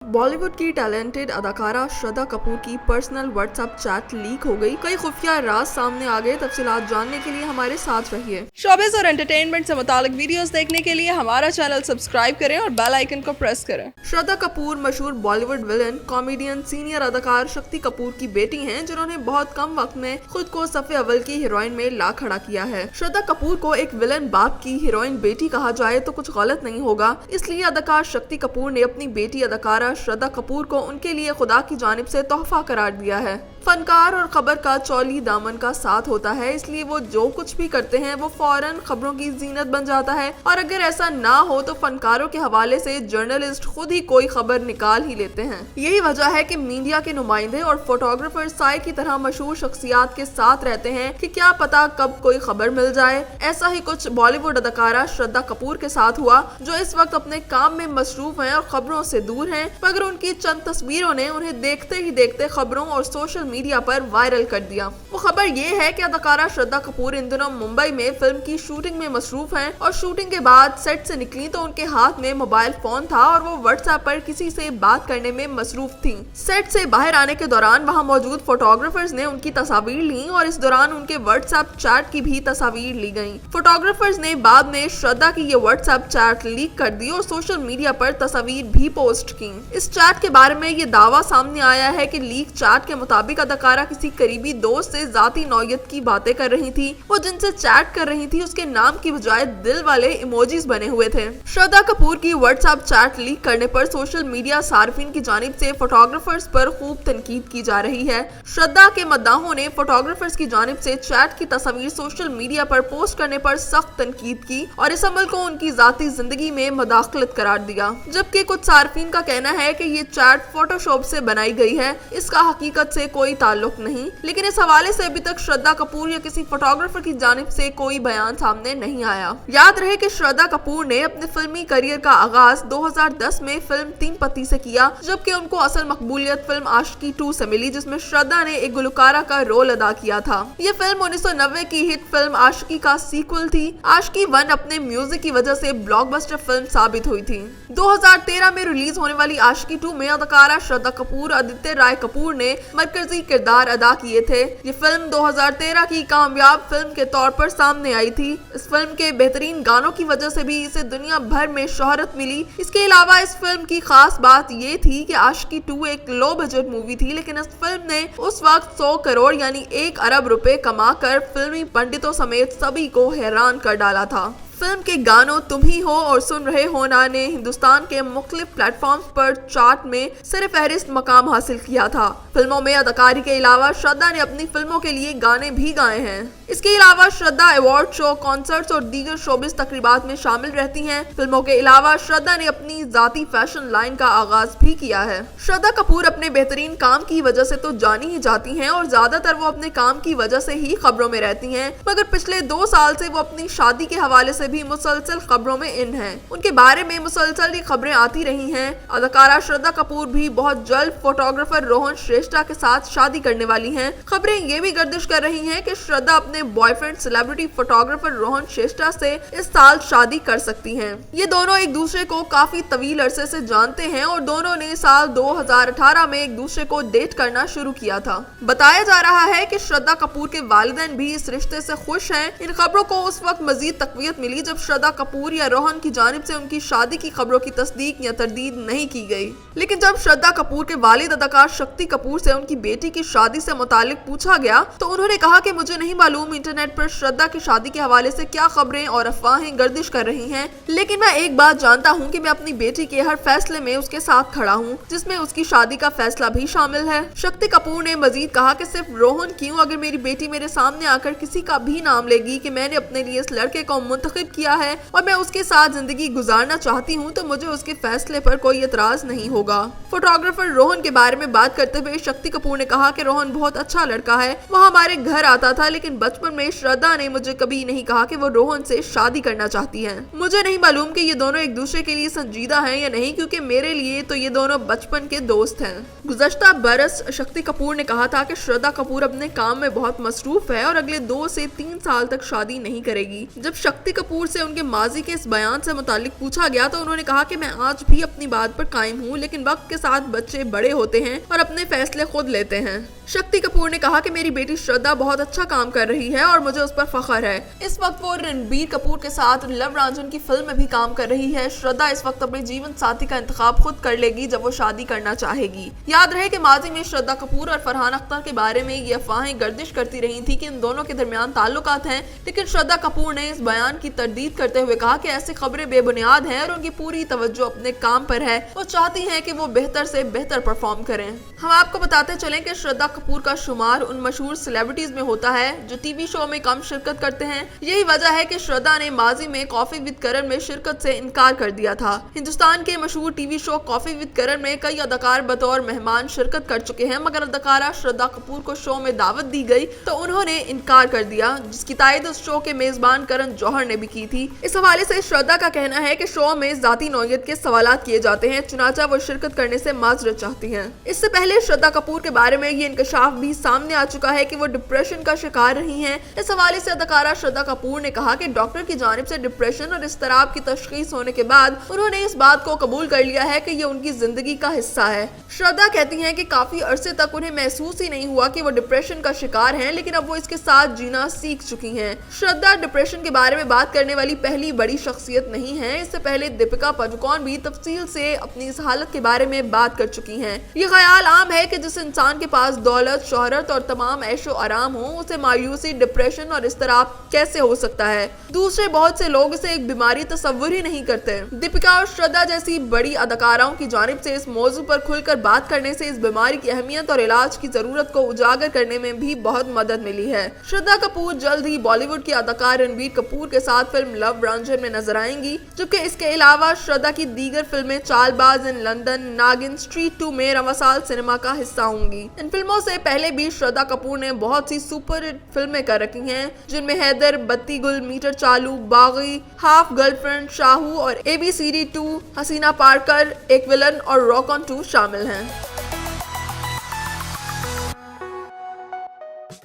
बॉलीवुड की टैलेंटेड अदाकारा श्रद्धा कपूर की पर्सनल व्हाट्सएप चैट लीक हो गई। कई खुफिया राज सामने आ गए। तफसीलात जानने के लिए हमारे साथ रहिए। शोबिज़ और एंटरटेनमेंट से मुतालिक वीडियोस देखने के लिए हमारा चैनल सब्सक्राइब करें और बेल आइकन को प्रेस करें। श्रद्धा कपूर मशहूर बॉलीवुड विलन, कॉमेडियन, सीनियर अदाकार शक्ति कपूर की बेटी हैं, जिन्होंने बहुत कम वक्त में खुद को सफ़े अव्वल की हीरोइन में ला खड़ा किया है। श्रद्धा कपूर को एक विलन बाप की हीरोइन बेटी कहा जाए तो कुछ गलत नहीं होगा। इसलिए अदाकार शक्ति कपूर ने अपनी बेटी अदाकारा श्रद्धा कपूर को उनके लिए खुदा की जानिब से तोहफा करार दिया है। फनकार और खबर का चौली दामन का साथ होता है, इसलिए वो जो कुछ भी करते हैं वो फौरन खबरों की जीनत बन जाता है। और अगर ऐसा ना हो तो फनकारों के हवाले से जर्नलिस्ट खुद ही कोई खबर निकाल ही लेते हैं। यही वजह है कि मीडिया के नुमाइंदे और फोटोग्राफर साय की तरह मशहूर शख्सियात के साथ रहते हैं कि क्या पता कब कोई खबर मिल जाए। ऐसा ही कुछ बॉलीवुड अदाकारा श्रद्धा कपूर के साथ हुआ, जो इस वक्त अपने काम में मसरूफ हैं और खबरों से दूर हैं, मगर उनकी चंद तस्वीरों ने उन्हें देखते ही देखते खबरों और सोशल मीडिया पर वायरल कर दिया। वो खबर ये है कि अदाकारा श्रद्धा कपूर इन दिनों मुंबई में फिल्म की शूटिंग में मसरूफ हैं और शूटिंग के बाद सेट से निकली तो उनके हाथ में मोबाइल फोन था और वो व्हाट्सएप पर किसी से बात करने में मसरूफ थी। सेट से बाहर आने के दौरान वहां मौजूद फोटोग्राफर्स ने उनकी तस्वीर ली और इस दौरान उनके व्हाट्सएप चैट की भी तस्वीर ली गई। फोटोग्राफर्स ने बाद में श्रद्धा की ये व्हाट्सएप चैट लीक कर दी और सोशल मीडिया पर तस्वीर भी पोस्ट की। इस चैट के बारे में ये दावा सामने आया है कि लीक चैट के मुताबिक अदाकारा किसी करीबी दोस्त से जाती नौयत की बातें कर रही थी। वो जिनसे चैट कर रही थी उसके नाम की बजाय दिल वाले इमोजीज बने हुए थे। श्रद्धा कपूर की व्हाट्सएप चैट लीक करने पर सोशल मीडिया सार्फिन की जानिब से फोटोग्राफर्स पर खूब तनकीद की जा रही है। श्रद्धा के मद्दाहों ने फोटोग्राफर्स की जानिब से चैट की तस्वीर सोशल मीडिया पर पोस्ट करने पर सख्त तनकीद की और इस अमल को उनकी जाती जिंदगी में मदाखलत करार दिया। जबकि कुछ सार्फिन का कहना है कि ये चैट फोटोशॉप से बनाई गई है, इसका हकीकत से कोई ताल्लुक नहीं। लेकिन इस हवाले से अभी तक श्रद्धा कपूर या किसी फोटोग्राफर की जानिब से कोई बयान सामने नहीं आया। याद रहे कि श्रद्धा कपूर ने अपने फिल्मी करियर का आगाज 2010 में फिल्म तीन पति से किया, जबकि उनको असल मकबूलियत फिल्म आशिकी 2 से मिली, जिसमें श्रद्धा ने एक गुलकारा का रोल अदा किया था। ये फिल्म 1990 की हिट फिल्म आशिकी का सीक्वल थी। आशिकी 1 अपने म्यूजिक की वजह से ब्लॉकबस्टर फिल्म साबित हुई थी। 2013 में रिलीज होने वाली आशिकी 2 में अदाकारा श्रद्धा कपूर, आदित्य राय कपूर ने मरकजी किरदार अदा किए थे। ये फिल्म 2013 की कामयाब फिल्म के तौर पर सामने आई थी। इस फिल्म के बेहतरीन गानों की वजह से भी इसे दुनिया भर में शोहरत मिली। इसके अलावा इस फिल्म की खास बात ये थी कि आशिकी 2 एक लो बजट मूवी थी, लेकिन इस फिल्म ने उस वक्त 100 करोड़ यानी 1 अरब रुपए कमाकर फिल्मी पंडितों समेत सभी को हैरान कर डाला था। फिल्म के गानों तुम ही हो और सुन रहे हो ना ने हिंदुस्तान के मुख्तलिफ प्लेटफॉर्म्स पर चार्ट में सरफहरिस्त मकाम हासिल किया था। फिल्मों में अदाकारी के अलावा श्रद्धा ने अपनी फिल्मों के लिए गाने भी गाए हैं। इसके अलावा श्रद्धा अवार्ड शो, कॉन्सर्ट्स और दीगर शोबिस तकरीबात में शामिल रहती हैं। फिल्मों के अलावा श्रद्धा ने अपनी जाती फैशन लाइन का आगाज भी किया है। श्रद्धा कपूर अपने बेहतरीन काम की वजह से तो जानी ही जाती हैं और ज्यादातर वो अपने काम की वजह से ही खबरों में रहती हैं, मगर पिछले 2 साल से वो अपनी शादी के हवाले से भी मुसलसल खबरों में इन हैं। उनके बारे में मुसलसल ही खबरें आती रही हैं। अदाकारा श्रद्धा कपूर भी बहुत जल्द फोटोग्राफर रोहन श्रेष्ठा के साथ शादी करने वाली हैं। खबरें ये भी गर्दिश कर रही हैं कि श्रद्धा अपने बॉयफ्रेंड सेलिब्रिटी फोटोग्राफर रोहन श्रेष्ठा से इस साल शादी कर सकती हैं। ये दोनों एक दूसरे को काफी तवील अरसे से जानते हैं और दोनों ने साल 2018 में एक दूसरे को डेट करना शुरू किया था। बताया जा रहा है कि श्रद्धा कपूर के वालिदैन भी इस रिश्ते से खुश हैं। इन खबरों को उस वक्त मजीद तकवीत मिली जब श्रद्धा कपूर या रोहन की जानिब से उनकी शादी की खबरों की तस्दीक या तरदीद नहीं की गई। लेकिन जब श्रद्धा कपूर के वालिद अदाकार शक्ति कपूर से उनकी बेटी की शादी से मुतालिक पूछा गया तो उन्होंने कहा कि मुझे नहीं मालूम इंटरनेट पर श्रद्धा की शादी के हवाले से क्या खबरें और अफवाहें गर्दिश कर रही हैं, लेकिन मैं एक बात जानता हूं कि मैं अपनी बेटी के हर फैसले में उसके साथ खड़ा हूं, जिसमें उसकी शादी का फैसला भी शामिल है। शक्ति कपूर ने मजीद कहा कि सिर्फ रोहन क्यों, अगर मेरी बेटी मेरे सामने आकर किसी का भी नाम लेगी कि मैंने अपने लिए इस लड़के को मुंतखब किया है और मैं उसके साथ जिंदगी गुजारना चाहती हूँ, तो मुझे उसके फैसले पर कोई एतराज नहीं होगा। फोटोग्राफर रोहन के बारे में बात करते हुए शक्ति कपूर ने कहा कि रोहन बहुत अच्छा लड़का है, वो हमारे घर आता था, लेकिन बचपन में श्रद्धा ने मुझे कभी नहीं कहा कि वो रोहन से शादी करना चाहती है। मुझे नहीं मालूम कि ये दोनों एक दूसरे के लिए संजीदा हैं या नहीं, क्योंकि मेरे लिए तो ये दोनों बचपन के दोस्त हैं। गुज़श्ता बरस शक्ति कपूर ने कहा था कि श्रद्धा कपूर अपने काम में बहुत मसरूफ है और अगले 2 से 3 साल तक शादी नहीं करेगी। जब शक्ति कपूर कपूर से उनके माजी के इस बयान से मुतालिक पूछा गया तो उन्होंने कहा कि मैं आज भी अपनी बात पर कायम हूँ, लेकिन वक्त के साथ बच्चे बड़े होते हैं और अपने फैसले खुद लेते हैं। शक्ति कपूर ने कहा कि मेरी बेटी श्रद्धा बहुत अच्छा काम कर रही है और मुझे उस पर फख्र है। इस वक्त वो रणबीर कपूर के साथ लव रांझन की फिल्म में भी काम कर रही है। श्रद्धा इस वक्त अपने जीवन साथी का इंतखाब खुद कर लेगी जब वो शादी करना चाहेगी। याद रहे कि माजी में श्रद्धा कपूर और फरहान अख्तर के बारे में ये अफवाहें गर्दिश करती रही थी कि इन दोनों के दरमियान ताल्लुकात हैं, लेकिन श्रद्धा कपूर ने इस बयान की तरदीद करते हुए कहा कि ऐसी खबरें बेबुनियाद हैं और उनकी पूरी तवज्जो अपने काम पर है। वो चाहती हैं कि वो बेहतर से बेहतर परफॉर्म करें। हम आपको बताते चलें कि श्रद्धा कपूर का शुमार उन मशहूर सेलिब्रिटीज में होता है जो टीवी शो में कम शिरकत करते हैं। यही वजह है कि श्रद्धा ने माजी में कॉफी विद करण में शिरकत से इनकार कर दिया था। हिंदुस्तान के मशहूर टीवी शो कॉफी विद करण में कई अदाकार बतौर मेहमान शिरकत कर चुके हैं, मगर अदाकारा श्रद्धा कपूर को शो में दावत दी गई तो उन्होंने इनकार कर दिया, जिसकी तायद उस शो के मेजबान करण जौहर ने भी की थी। इस हवाले से श्रद्धा का कहना है कि शो में जाती नौयत के सवालात किए जाते हैं, चुनाचा वो शिरकत करने से माजरत चाहती हैं। इससे पहले श्रद्धा कपूर के बारे में ये इंकशाफ भी सामने आ चुका है कि वो डिप्रेशन का शिकार रही हैं। इस हवाले से अदाकारा श्रद्धा कपूर ने कहा कि डॉक्टर की जानिब से डिप्रेशन और इस्तराब की तशखीस होने के बाद उन्होंने इस बात को कबूल कर लिया है कि ये उनकी जिंदगी का हिस्सा है। श्रद्धा कहती हैं कि काफी अरसे तक उन्हें महसूस ही नहीं हुआ कि वो डिप्रेशन का शिकार हैं, लेकिन अब वो इसके साथ जीना सीख चुकी हैं। श्रद्धा डिप्रेशन के बारे में बात करने वाली पहली बड़ी शख्सियत नहीं है। इससे पहले दीपिका पादुकोण भी तफसील से अपनी इस हालत के बारे में बात कर चुकी हैं। ये ख्याल आम है कि जिस इंसान के पास दौलत, शोहरत और तमाम ऐशो आराम हो, उसे मायूसी, डिप्रेशन और इस्तराब कैसे हो सकता है। दूसरे बहुत से लोग इसे एक बीमारी तस्वुर ही नहीं करते। दीपिका और श्रद्धा जैसी बड़ी अदाकाराओं की जानिब से इस मौजू पर खुलकर बात करने से इस बीमारी की अहमियत और इलाज की जरूरत को उजागर करने में भी बहुत मदद मिली है। श्रद्धा कपूर जल्द ही बॉलीवुड के अदाकार रणबीर कपूर के साथ फिल्म लव रांझन में नजर आएंगी, जबकि इसके अलावा श्रद्धा की दीगर फिल्में चालबाज इन लंदन, नागिन, स्ट्रीट 2 में रवासाल सिनेमा का हिस्सा होंगी। इन फिल्मों से पहले भी श्रद्धा कपूर ने बहुत सी सुपर हिट फिल्में कर रखी हैं, जिनमें हैदर, बत्ती गुल, मीटर चालू, बागी, हाफ गर्लफ्रेंड, शाहू और ABCD 2, हसीना पारकर, एक विलन और रॉक ऑन 2 शामिल हैं।